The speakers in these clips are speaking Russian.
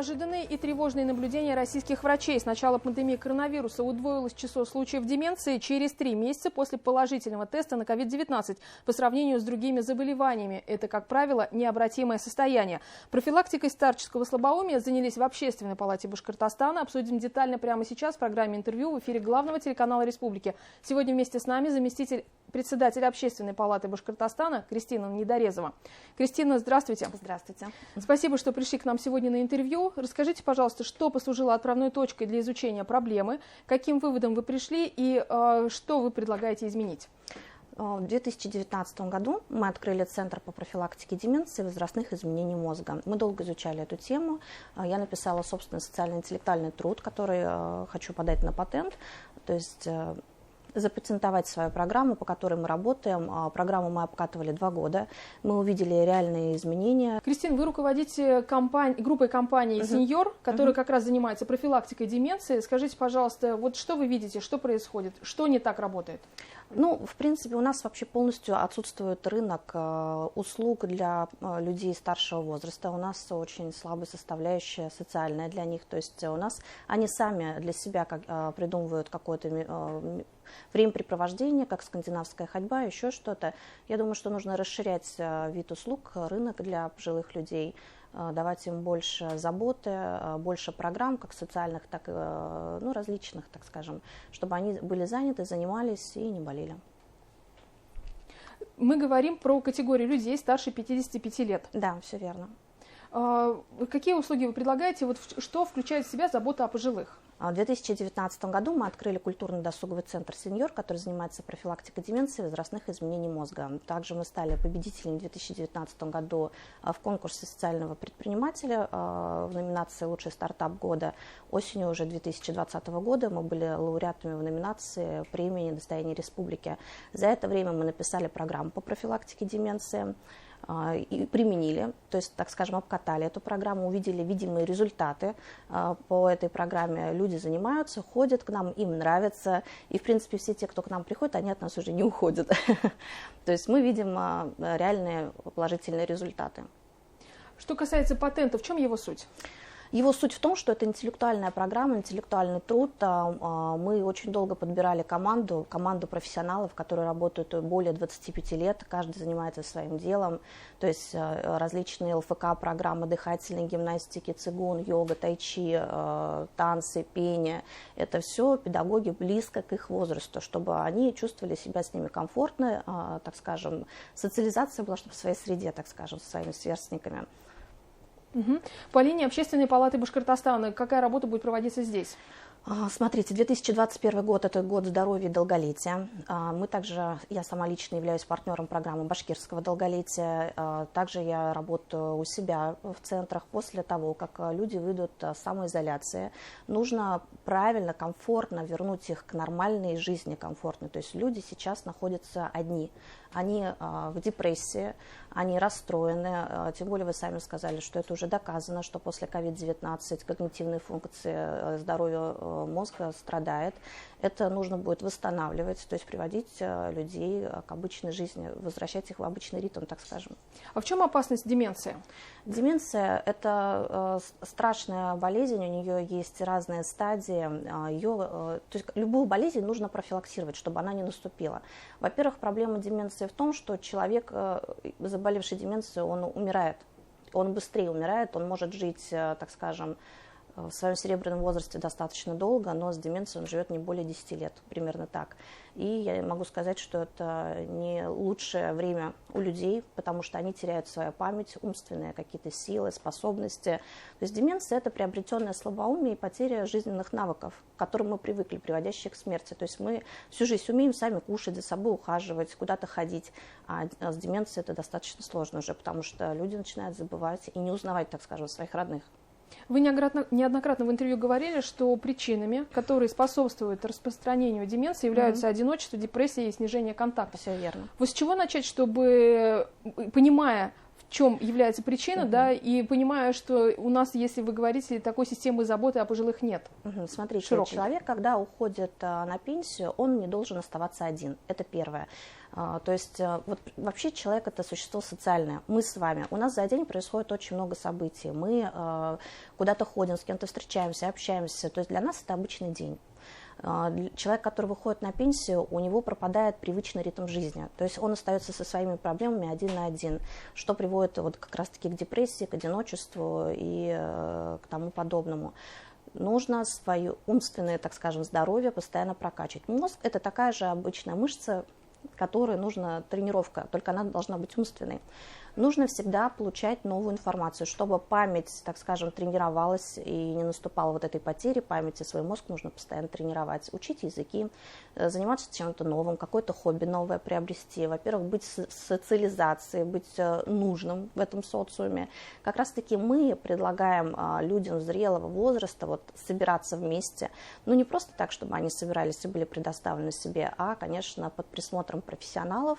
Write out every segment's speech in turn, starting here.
Неожиданные и тревожные наблюдения российских врачей. С начала пандемии коронавируса удвоилось число случаев деменции через 3 месяца после положительного теста на COVID-19 по сравнению с другими заболеваниями. Это, как правило, необратимое состояние. Профилактикой старческого слабоумия занялись в Общественной палате Башкортостана. Обсудим детально прямо сейчас в программе «Интервью» в эфире главного телеканала Республики. Сегодня вместе с нами заместитель председателя Общественной палаты Башкортостана Кристина Недорезова. Кристина, здравствуйте. Здравствуйте. Спасибо, что пришли к нам сегодня на интервью. Расскажите, пожалуйста, что послужило отправной точкой для изучения проблемы, каким выводом вы пришли и что вы предлагаете изменить? В 2019 году мы открыли Центр по профилактике деменции и возрастных изменений мозга. Мы долго изучали эту тему. Я написала собственный социально-интеллектуальный труд, который хочу подать на патент. То есть запатентовать свою программу, по которой мы работаем. Программу мы обкатывали 2 года. Мы увидели реальные изменения. Кристина, вы руководите группой компании «Сеньор», которая как раз занимается профилактикой деменции. Скажите, пожалуйста, вот что вы видите, что происходит, что не так работает? Ну, в принципе, у нас вообще полностью отсутствует рынок услуг для людей старшего возраста. У нас очень слабая составляющая социальная для них. То есть у нас они сами для себя придумывают какое-то времяпрепровождение, как скандинавская ходьба, еще что-то. Я думаю, что нужно расширять вид услуг, рынок для пожилых людей, давать им больше заботы, больше программ, как социальных, так и различных, так скажем, чтобы они были заняты, занимались и не болели. Мы говорим про категорию людей старше 55 лет. Да, все верно. Какие услуги вы предлагаете? Вот что включает в себя забота о пожилых? В 2019 году мы открыли культурно-досуговый центр «Сеньор», который занимается профилактикой деменции и возрастных изменений мозга. Также мы стали победителями в 2019 году в конкурсе социального предпринимателя в номинации «Лучший стартап года». Осенью уже 2020 года мы были лауреатами в номинации премии «Достояние республики». За это время мы написали программу по профилактике деменции и применили, то есть, так скажем, обкатали эту программу, увидели видимые результаты по этой программе. Люди занимаются, ходят к нам, им нравится, и, в принципе, все те, кто к нам приходит, они от нас уже не уходят. То есть мы видим реальные положительные результаты. Что касается патента, в чем его суть? Его суть в том, что это интеллектуальная программа, интеллектуальный труд. Мы очень долго подбирали команду профессионалов, которые работают более 25 лет, каждый занимается своим делом. То есть различные ЛФК-программы дыхательной гимнастики, цигун, йога, тайчи, танцы, пение. Это все педагоги близко к их возрасту, чтобы они чувствовали себя с ними комфортно, так скажем, социализация была, чтобы в своей среде, так скажем, со своими сверстниками. По линии Общественной палаты Башкортостана какая работа будет проводиться здесь? Смотрите, 2021 год – это год здоровья и долголетия. Мы также, я сама лично являюсь партнером программы башкирского долголетия. Также я работаю у себя в центрах. После того, как люди выйдут с самоизоляции, нужно правильно, комфортно вернуть их к нормальной жизни, комфортной. То есть люди сейчас находятся одни. Они в депрессии, они расстроены, тем более вы сами сказали, что это уже доказано, что после COVID-19 когнитивные функции здоровья мозга страдает. Это нужно будет восстанавливать, то есть приводить людей к обычной жизни, возвращать их в обычный ритм, так скажем. А в чем опасность деменции? Деменция – это страшная болезнь, у нее есть разные стадии. То есть любую болезнь нужно профилактировать, чтобы она не наступила. Во-первых, проблема деменции в том, что человек, заболевший деменцией, он умирает. Он быстрее умирает, он может жить, так скажем, в своем серебряном возрасте достаточно долго, но с деменцией он живет не более 10 лет, примерно так. И я могу сказать, что это не лучшее время у людей, потому что они теряют свою память, умственные какие-то силы, способности. То есть деменция – это приобретенное слабоумие и потеря жизненных навыков, к которым мы привыкли, приводящие к смерти. То есть мы всю жизнь умеем сами кушать, за собой ухаживать, куда-то ходить, а с деменцией это достаточно сложно уже, потому что люди начинают забывать и не узнавать, так скажем, своих родных. Вы неоднократно в интервью говорили, что причинами, которые способствуют распространению деменции, являются одиночество, депрессия и снижение контакта. Все верно. Вот с чего начать, чтобы, понимая, в чем является причина, да, и понимая, что у нас, если вы говорите, такой системы заботы о пожилых нет? Смотрите, широкой. Человек, когда уходит на пенсию, он не должен оставаться один. Это первое. То есть вот вообще человек — это существо социальное. Мы с вами, у нас за день происходит очень много событий. Мы куда-то ходим, с кем-то встречаемся, общаемся. То есть для нас это обычный день. Человек, который выходит на пенсию, у него пропадает привычный ритм жизни. То есть он остается со своими проблемами один на один, что приводит вот как раз-таки к депрессии, к одиночеству и к тому подобному. Нужно свое умственное, так скажем, здоровье постоянно прокачивать. Мозг — это такая же обычная мышца, которой нужна тренировка, только она должна быть умственной. Нужно всегда получать новую информацию, чтобы память, так скажем, тренировалась и не наступало вот этой потери памяти. Свой мозг нужно постоянно тренировать, учить языки, заниматься чем-то новым, какое-то хобби новое приобрести. Во-первых, быть в социализации, быть нужным в этом социуме. Как раз-таки мы предлагаем людям зрелого возраста вот собираться вместе. Ну, не просто так, чтобы они собирались и были предоставлены себе, а, конечно, под присмотром профессионалов.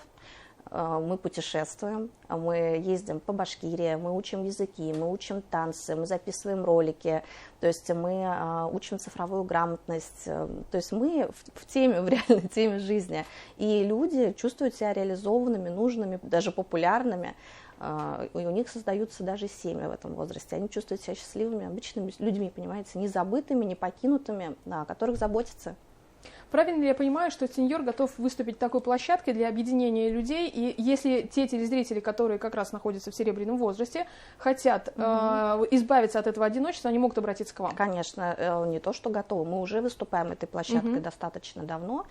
Мы путешествуем, мы ездим по Башкирии, мы учим языки, мы учим танцы, мы записываем ролики, то есть мы учим цифровую грамотность, то есть мы в теме, в реальной теме жизни. И люди чувствуют себя реализованными, нужными, даже популярными. И у них создаются даже семьи в этом возрасте. Они чувствуют себя счастливыми, обычными людьми, понимаете, не забытыми, не покинутыми, о которых заботятся. Правильно ли я понимаю, что Сеньор готов выступить такой площадкой для объединения людей, и если те телезрители, которые как раз находятся в серебряном возрасте, хотят избавиться от этого одиночества, они могут обратиться к вам? Конечно, не то, что готовы, мы уже выступаем этой площадкой достаточно давно,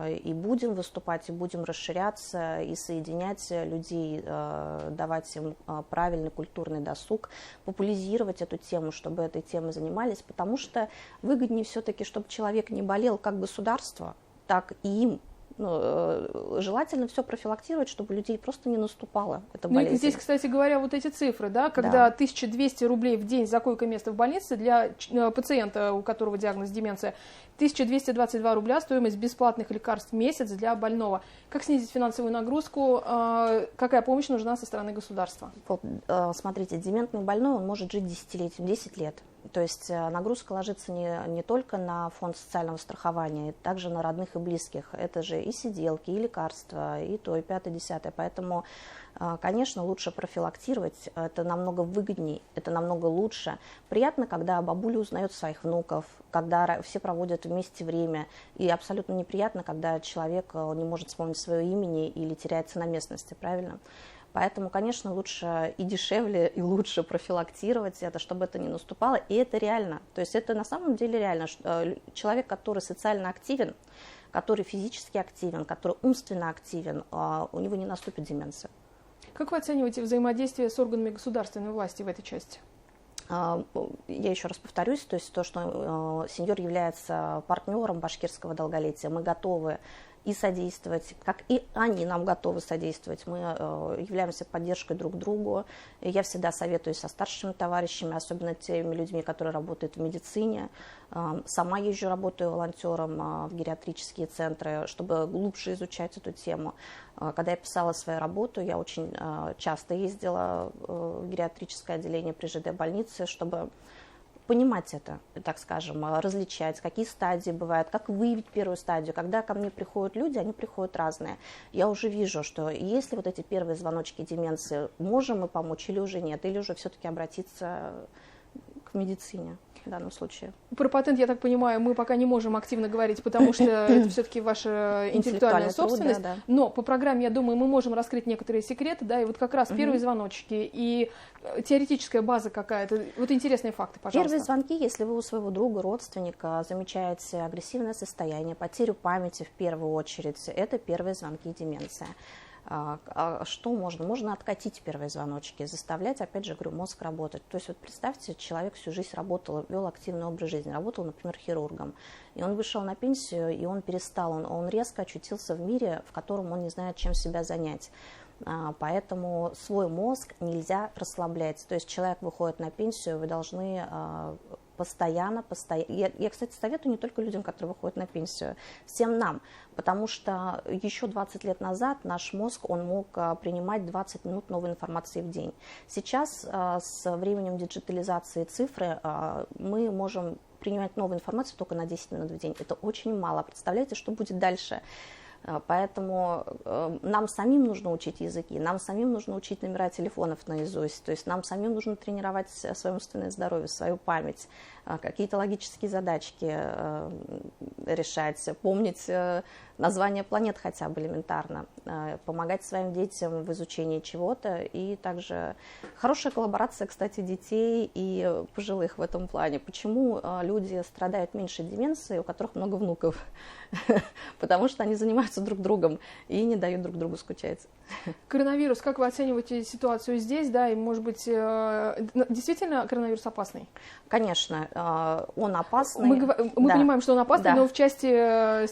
и будем выступать, и будем расширяться, и соединять людей, давать им правильный культурный досуг, популяризировать эту тему, чтобы этой темой занимались, потому что выгоднее все-таки, чтобы человек не болел как государство, так и им. Желательно все профилактировать, чтобы людей просто не наступало эта болезнь. Здесь, кстати говоря, вот эти цифры, да, когда 1200 рублей в день за койко-место в больнице для пациента, у которого диагноз деменция, 1222 рубля стоимость бесплатных лекарств в месяц для больного. Как снизить финансовую нагрузку? Какая помощь нужна со стороны государства? Вот, смотрите, дементный больной, он может жить десятилетием, 10 лет. То есть нагрузка ложится не только на фонд социального страхования, также на родных и близких. Это же и сиделки, и лекарства, и то, и пятое, десятое. Поэтому, конечно, лучше профилактировать, это намного выгоднее, это намного лучше. Приятно, когда бабуля узнает своих внуков, когда все проводят вместе время. И абсолютно неприятно, когда человек не может вспомнить свое имени или теряется на местности, правильно? Поэтому, конечно, лучше и дешевле, и лучше профилактировать это, чтобы это не наступало. И это реально. То есть это на самом деле реально. Человек, который социально активен, который физически активен, который умственно активен, у него не наступит деменция. Как вы оцениваете взаимодействие с органами государственной власти в этой части? Я еще раз повторюсь, то есть то, что Сеньор является партнером башкирского долголетия, мы готовы и содействовать, как и они нам готовы содействовать. Мы являемся поддержкой друг другу. Я всегда советуюсь со старшими товарищами, особенно теми людьми, которые работают в медицине. Сама езжу, работаю волонтером в гериатрические центры, чтобы глубже изучать эту тему. Когда я писала свою работу, я очень часто ездила в гериатрическое отделение при ЖД больнице, чтобы понимать это, так скажем, различать, какие стадии бывают, как выявить первую стадию. Когда ко мне приходят люди, они приходят разные. Я уже вижу, что если вот эти первые звоночки деменции, можем мы помочь или уже нет, или уже все-таки обратиться к медицине в данном случае. Про патент, я так понимаю, мы пока не можем активно говорить, потому что это все-таки ваша интеллектуальная собственность. Труд, да. Но по программе, я думаю, мы можем раскрыть некоторые секреты, да, и вот как раз первые звоночки и теоретическая база какая-то. Вот интересные факты, пожалуйста. Первые звонки, если вы у своего друга, родственника замечаете агрессивное состояние, потерю памяти в первую очередь, это первые звонки деменции. Что можно? Можно откатить первые звоночки, заставлять, опять же, говорю, мозг работать. То есть вот представьте, человек всю жизнь работал, вел активный образ жизни, работал, например, хирургом, и он вышел на пенсию, и он перестал, он резко очутился в мире, в котором он не знает, чем себя занять. Поэтому свой мозг нельзя расслаблять. То есть человек выходит на пенсию, вы должны постоянно. Я, кстати, советую не только людям, которые выходят на пенсию, всем нам, потому что еще 20 лет назад наш мозг, он мог принимать 20 минут новой информации в день. Сейчас с временем диджитализации цифры мы можем принимать новую информацию только на 10 минут в день. Это очень мало. Представляете, что будет дальше? Поэтому нам самим нужно учить языки, нам самим нужно учить номера телефонов наизусть, то есть нам самим нужно тренировать свое умственное здоровье, свою память, какие-то логические задачки решать, помнить название планет хотя бы элементарно, помогать своим детям в изучении чего-то, и также хорошая коллаборация, кстати, детей и пожилых в этом плане. Почему люди страдают меньше деменции, у которых много внуков? Потому что они занимаются друг другом и не дают друг другу скучать. Коронавирус, как вы оцениваете ситуацию здесь, да, и, может быть, действительно коронавирус опасный? Конечно, он опасный. Мы да. понимаем, что он опасный, да. но в части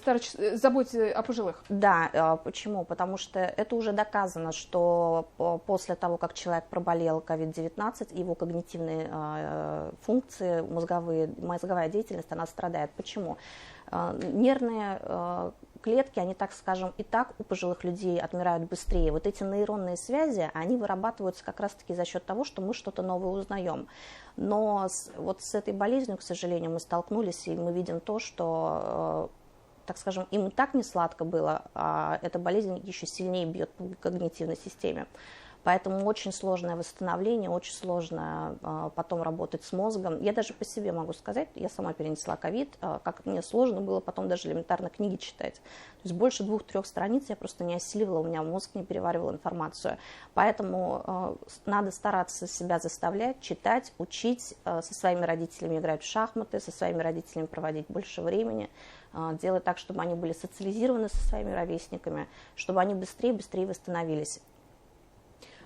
заботы о пожилых. Да, почему? Потому что это уже доказано, что после того, как человек проболел COVID-19, его когнитивные функции, мозговая деятельность, она страдает. Почему? Нервные клетки, они, так скажем, и так у пожилых людей отмирают быстрее. Вот эти нейронные связи, они вырабатываются как раз-таки за счет того, что мы что-то новое узнаем. Но вот с этой болезнью, к сожалению, мы столкнулись, и мы видим то, что, так скажем, им и так не сладко было, а эта болезнь еще сильнее бьет по когнитивной системе. Поэтому очень сложное восстановление, очень сложно потом работать с мозгом. Я даже по себе могу сказать, я сама перенесла ковид, как мне сложно было потом даже элементарно книги читать. То есть больше 2-3 страниц я просто не осиливала, у меня мозг не переваривал информацию. Поэтому надо стараться себя заставлять, читать, учить, со своими родителями играть в шахматы, со своими родителями проводить больше времени, делать так, чтобы они были социализированы со своими ровесниками, чтобы они быстрее восстановились.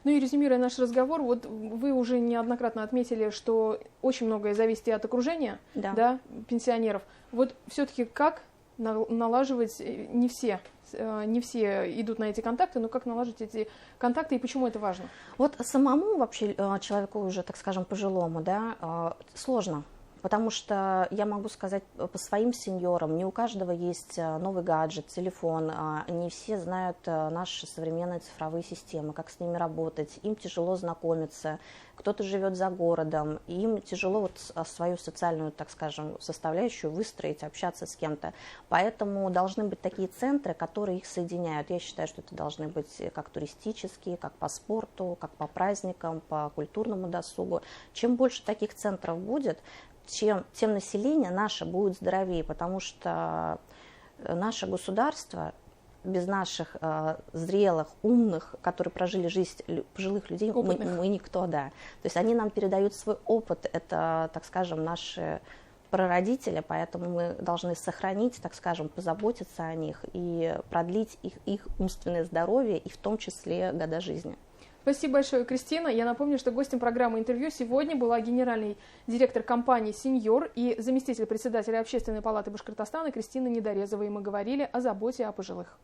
Ну и резюмируя наш разговор, вот вы уже неоднократно отметили, что очень многое зависит и от окружения, да, пенсионеров. Вот все-таки как налаживать, не все идут на эти контакты, но как наложить эти контакты и почему это важно? Вот самому вообще человеку уже, так скажем, пожилому, да, сложно. Потому что я могу сказать по своим сеньорам, не у каждого есть новый гаджет, телефон, не все знают наши современные цифровые системы, как с ними работать, им тяжело знакомиться, кто-то живет за городом, и им тяжело вот свою социальную, так скажем, составляющую выстроить, общаться с кем-то. Поэтому должны быть такие центры, которые их соединяют. Я считаю, что это должны быть как туристические, как по спорту, как по праздникам, по культурному досугу. Чем больше таких центров будет, тем население наше будет здоровее, потому что наше государство без наших зрелых, умных, которые прожили жизнь пожилых людей, мы никто, да. То есть они нам передают свой опыт, это, так скажем, наши прародители, поэтому мы должны сохранить, так скажем, позаботиться о них и продлить их умственное здоровье и в том числе года жизни. Спасибо большое, Кристина. Я напомню, что гостем программы «Интервью» сегодня была генеральный директор компании «Сеньор» и заместитель председателя Общественной палаты Башкортостана Кристина Недорезова. И мы говорили о заботе о пожилых.